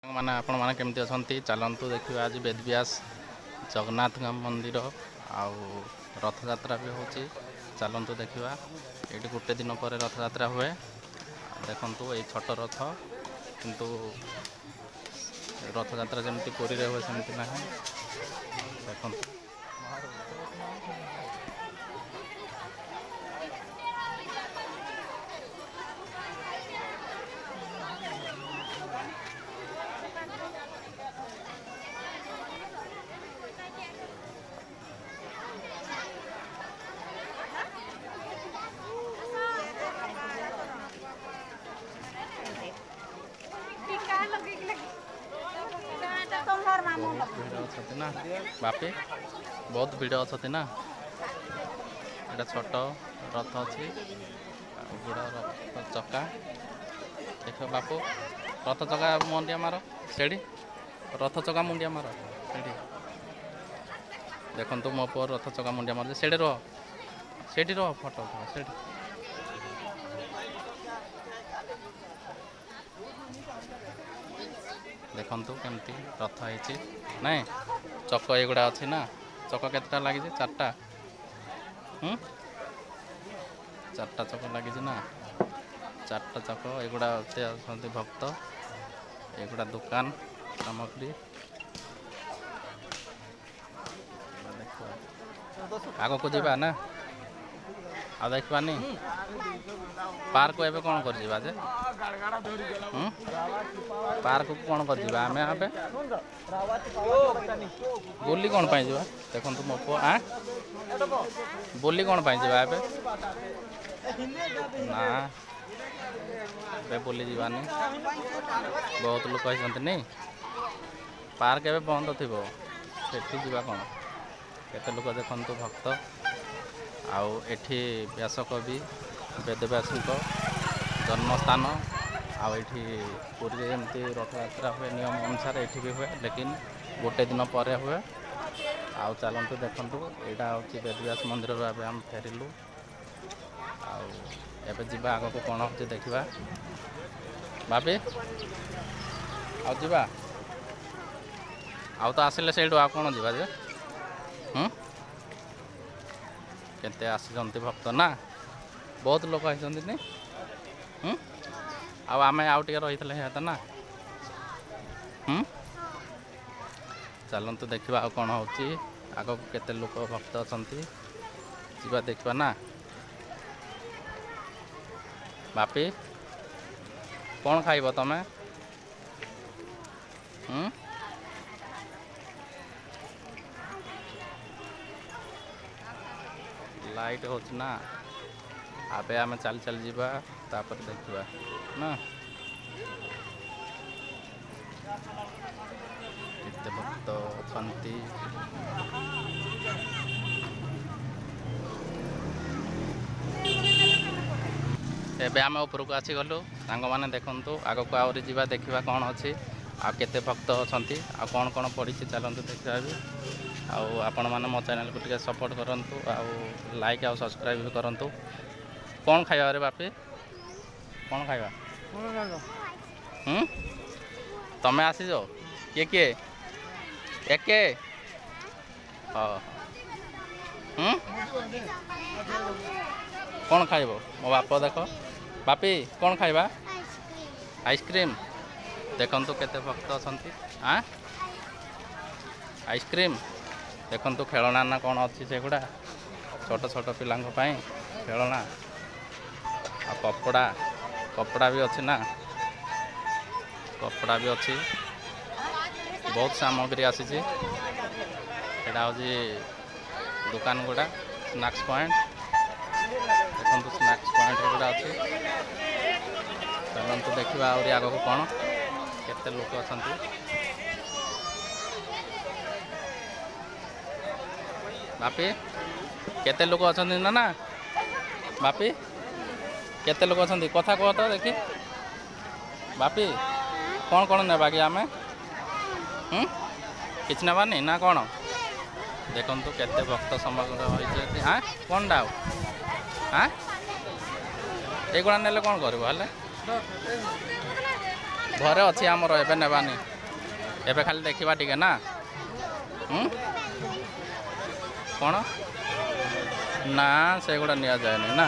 ମାନେ ଆପଣମାନେ କେମିତି ଅଛନ୍ତି? ଚାଲନ୍ତୁ ଦେଖିବା ଆଜି ବେଦବ୍ୟାସ ଜଗନ୍ନାଥ ମନ୍ଦିର ଆଉ ରଥଯାତ୍ରା ବି ହେଉଛି। ଚାଲନ୍ତୁ ଦେଖିବା। ଏଇଠି ଗୋଟେ ଦିନ ପରେ ରଥଯାତ୍ରା ହୁଏ। ଦେଖନ୍ତୁ ଏଇ ଛୋଟ ରଥ, କିନ୍ତୁ ରଥଯାତ୍ରା ଯେମିତି ପୁରୀରେ ହୁଏ ସେମିତି ନାହିଁ। ଦେଖନ୍ତୁ ବହୁତ ଭିଡ଼ ଅଛନ୍ତି ନା ବାପି, ବହୁତ ଭିଡ଼ ଅଛନ୍ତି ନା। ଏଇଟା ଛୋଟ ରଥ ଅଛି ଆଉ ବଡ଼ ରଥ ଚକା। ଦେଖିବ ବାପୁ, ରଥ ଚକା ମୁଣ୍ଡିଆ ମାର ସେଠି, ରଥ ଚକା ମୁଣ୍ଡିଆ ମାର ସେଠି। ଦେଖନ୍ତୁ ମୋ ପୁଅ ରଥ ଚକା ମୁଣ୍ଡିଆ ମାରୁଛି। ସେଇଠି ରୁହ, ସେଇଠି ରୁହ, ଫଟୋ ଉଠାଅ ସେଇଠି। ଦେଖନ୍ତୁ କେମିତି ରଥ ହେଇଛି ନାଇଁ, ଚକ ଏଗୁଡ଼ା ଅଛି ନା। ଚକ କେତେଟା ଲାଗିଛି? ଚାରିଟା। ଚାରିଟା ଚକ ଲାଗିଛି ନା, ଚାରିଟା ଚକ। ଏଗୁଡ଼ା ଅଛନ୍ତି ଭକ୍ତ, ଏଗୁଡ଼ା ଦୋକାନ ସାମଗ୍ରୀ। ଆଗକୁ ଯିବା ନା, ଆଉ ଦେଖିବାନି। ପାର୍କ ଏବେ କ'ଣ କରିଯିବା ଯେ? ପାର୍କକୁ କ'ଣ କରିଯିବା ଆମେ? ଏବେ ବୁଲି କ'ଣ ପାଇଁ ଯିବା? ଦେଖନ୍ତୁ ମୋ ପୁଅ, ବୁଲି କ'ଣ ପାଇଁ ଯିବା ଏବେ? ନା, ଏବେ ବୁଲି ଯିବାନି। ବହୁତ ଲୋକ ହେଇଛନ୍ତି। ପାର୍କ ଏବେ ବନ୍ଦ ଥିବ, ସେଠି ଯିବା କ'ଣ? କେତେ ଲୋକ ଦେଖନ୍ତୁ ଭକ୍ତ। ଆଉ ଏଠି ବ୍ୟାସକବି ବେଦବ୍ୟାସଙ୍କ ଜନ୍ମସ୍ଥାନ। ଆଉ ଏଠି ପୁରୀରେ ଯେମିତି ରଥଯାତ୍ରା ହୁଏ ନିୟମ ଅନୁସାରେ ଏଠି ବି ହୁଏ, ଲେକିନ୍ ଗୋଟେ ଦିନ ପରେ ହୁଏ। ଆଉ ଚାଲନ୍ତୁ ଦେଖନ୍ତୁ, ଏଇଟା ହେଉଛି ବେଦବ୍ୟାସ ମନ୍ଦିରରୁ ଏବେ ଆମେ ଫେରିଲୁ। ଆଉ ଏବେ ଯିବା ଆଗକୁ କ'ଣ ହେଉଛି ଦେଖିବା। ଭାବି, ଆଉ ଯିବା? ଆଉ ତ ଆସିଲେ ସେଇଠୁ ଆଉ କ'ଣ ଯିବା ଯେ? କେତେ ଆସିଛନ୍ତି ଭକ୍ତ ନା, ବହୁତ ଲୋକ ହେଇଛନ୍ତି। ଆଉ ଆମେ ଆଉ ଟିକେ ରହିଥିଲେ ହେଇତ ନା। ଚାଲନ୍ତୁ ଦେଖିବା ଆଉ କ'ଣ ହେଉଛି ଆଗକୁ। କେତେ ଲୋକ ଭକ୍ତ ଅଛନ୍ତି, ଯିବା ଦେଖିବା ନା। ବାପି, କ'ଣ ଖାଇବ ତମେ? ଲାଇଟ୍ ହେଉଛି ନା, ଏବେ ଆମେ ଚାଲି ଚାଲି ଯିବା, ତାପରେ ଦେଖିବା ନା। କେତେ ଭକ୍ତ ଅଛନ୍ତି। ଏବେ ଆମେ ଉପରକୁ ଆସିଗଲୁ ସାଙ୍ଗମାନେ। ଦେଖନ୍ତୁ ଆଗକୁ ଆହୁରି ଯିବା, ଦେଖିବା କ'ଣ ଅଛି ଆଉ କେତେ ଭକ୍ତ ଅଛନ୍ତି ଆଉ କ'ଣ କ'ଣ ପଡ଼ିଛି। ଚାଲନ୍ତୁ ଦେଖିବା ବି। ଆଉ ଆପଣମାନେ ମୋ ଚ୍ୟାନେଲକୁ ଟିକେ ସପୋର୍ଟ କରନ୍ତୁ, ଆଉ ଲାଇକ୍ ଆଉ ସବସ୍କ୍ରାଇବ୍ ବି କରନ୍ତୁ। କ'ଣ ଖାଇବା ରେ ବାପି? କ'ଣ ଖାଇବା? ତମେ ଆସିଛ? କିଏ କିଏ? ଏକେ? ହଁ। କ'ଣ ଖାଇବ? ମୋ ବାପ ଦେଖ। ବାପି, କ'ଣ ଖାଇବା? ଆଇସ୍କ୍ରିମ୍। ଦେଖନ୍ତୁ କେତେ ଭକ୍ତ ଅଛନ୍ତି। ଆଇସ୍କ୍ରିମ୍। ଦେଖନ୍ତୁ ଖେଳନା ନା କ'ଣ ଅଛି ସେଗୁଡ଼ା, ଛୋଟ ଛୋଟ ପିଲାଙ୍କ ପାଇଁ ଖେଳନା। ଆଉ କପଡ଼ା ବି ଅଛି ନା, କପଡ଼ା ବି ଅଛି। ବହୁତ ସାମଗ୍ରୀ ଆସିଛି। ଏଇଟା ହେଉଛି ଦୋକାନ ଗୁଡ଼ା, ସ୍ନାକ୍ସ ପଏଣ୍ଟ। ଦେଖନ୍ତୁ ସ୍ନାକ୍ସ ପଏଣ୍ଟ ଏଗୁଡ଼ା ଅଛି। ଚାଲନ୍ତୁ ଦେଖିବା ଆହୁରି ଆଗକୁ କ'ଣ କେତେ ଲୋକ ଅଛନ୍ତି। ବାପି, କେତେ ଲୋକ ଅଛନ୍ତି ନା? ବାପି, କେତେ ଲୋକ ଅଛନ୍ତି? କଥା କୁହ ତ ଦେଖି। ବାପି, କ'ଣ କ'ଣ ନେବା କି ଆମେ? କିଛି ନେବାନି ନା କ'ଣ? ଦେଖନ୍ତୁ କେତେ ଭକ୍ତ ସମାଗମ ହୋଇଛନ୍ତି। କ'ଣଟା ଆଉ? ଏଇଗୁଡ଼ା ନେଲେ କ'ଣ କରିବ? ହେଲେ ଘରେ ଅଛି ଆମର, ଏବେ ନେବାନି। एबे खाली देखा टिके ना कौन ना से गुड़ा नि जाए ना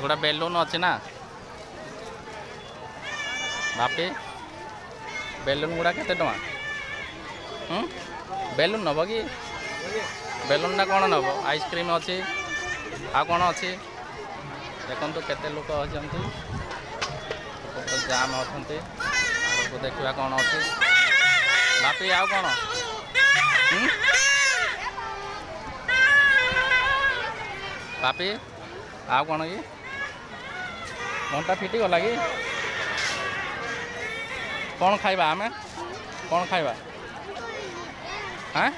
गुड़ा बेलून अच्छी ना बापी बेलून गुड़ा केते टଙ୍କା बेलून नब कि बेलून ना कौन नब आइसक्रीम अच्छी आ कौन अच्छी देखो केते लोक अच्छे जाम अच्छे देखा कौन अच्छी बापी आउ कौन बापी आउ कौन कि मनटा फिटी गला कि कौन खाइबा आमे कौन खाइबा हाँ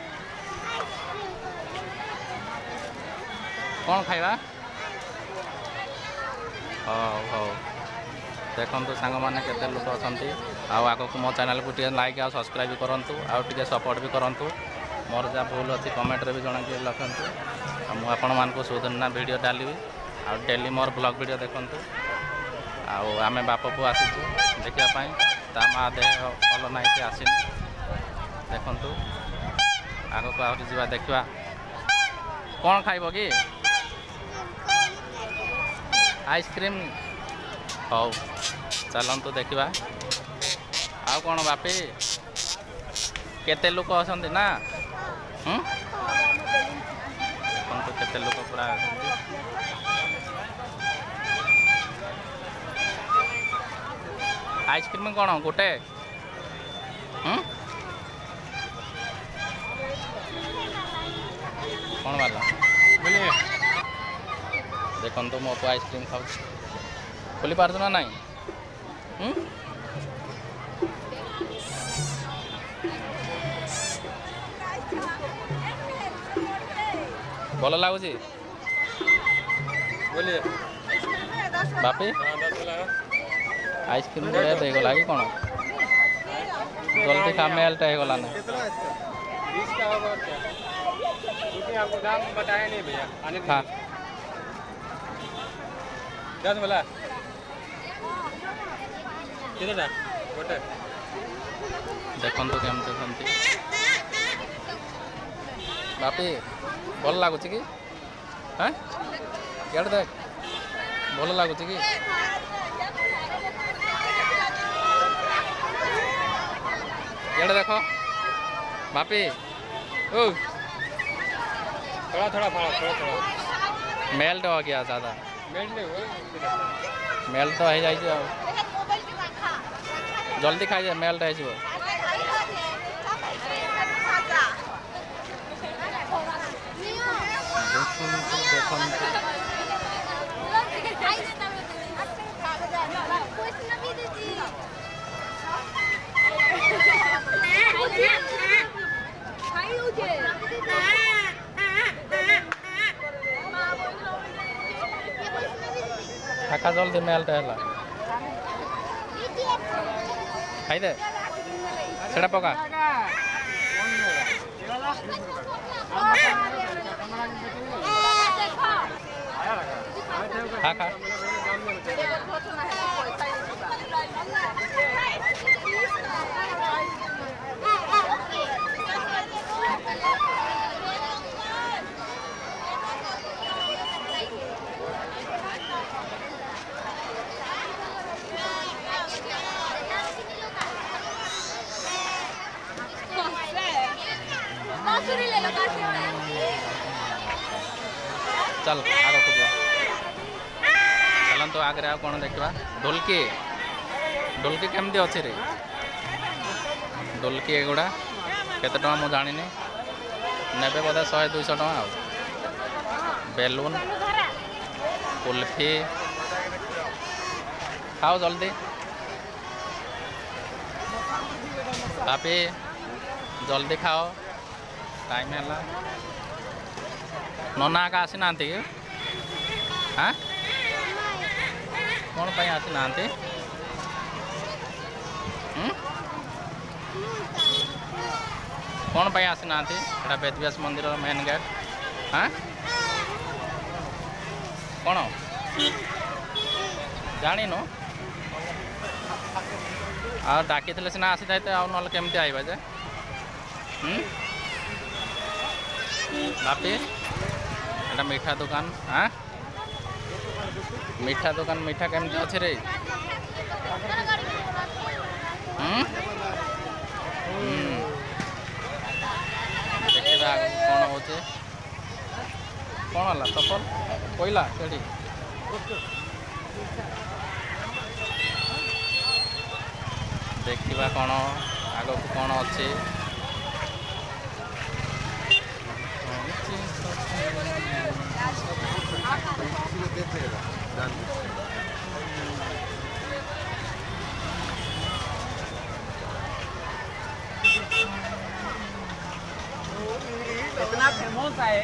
कौन खाइबा हौ देखो सांग मैंने केते लोक अच्छा आग को मो चैनल को लाइक आ सब्सक्राइब करूँ आउ सपोर्ट भी करूँ मोर जहाँ भूल अच्छी कमेंट भी जन कि लिखु आपण मान सुदिना वीडियो डाली आ डेली मोर ब्लॉग वीडियो देखूँ आम बाप पु आसीचु देखापी ता माँ देह भल ना आसनी देखु आग को आ देखा कौन खाइब कि आइसक्रीम हौ चलतु देखा आउ कौन बापी केते लोक अच्छा ना देखो केते लोक पूरा आइसक्रीम कौन गोटे कौन वाला देखो तो मो आइसक्रीम खाऊ खोली पार्थ ना नाई भल लगुच बोलिए बापी आइसक्रीम रेट होगला कि कौन जल्दी खा मेलटा होगला ना आपको दाम बताया नहीं भैया खा 10 वाला कितना गोटे देखो केमती बापी भल लगुच कि हाँ इे देख भल लगुच कि इे देख बापी ओ थोड़ा थोड़ा थोड़ा मेल्ट हो गया ज़्यादा मेल्ट नहीं हुआ मेल्ट तो हो जाए जल्दी खाई मेल्ट हो खाका जल्दी मेल्ट है खाईदे सेटा पका खा खा चल आग को चलत आगे आ कौन देखा ढोलकी ढोलकी केमती अच्छी रे ढोलकी एगुड़ा केते टଙ୍କା मु जानी नेबे बोधे 100-200 टଙ୍କା आ बेलून कुल्फी खाओ जल्दी बापी जल्दी खाओ टाइम है नना का आसी ना कि हाँ कौन पाई आसी ना कौन पाई आसी ना बेदव्यास मंदिर मेन गेट हाँ कौन जानी नो ଆଉ ଡାକିଥିଲେ ସିନା ଆସିଥାଇତେ ଆଉ ନହେଲେ କେମିତି ଆଇବା ଯେ ବାପି ଏଟା ମିଠା ଦୋକାନ ହଁ ମିଠା ଦୋକାନ ମିଠା କେମିତି ଅଛି ରେ ଦେଖିବା ଆଗକୁ କ'ଣ ହେଉଛି କ'ଣ ହେଲା ଚପଲ ପଇଲା ସେଠି ଦେଖିବା କ'ଣ ଆଗକୁ କ'ଣ ଅଛି इतना फेमस है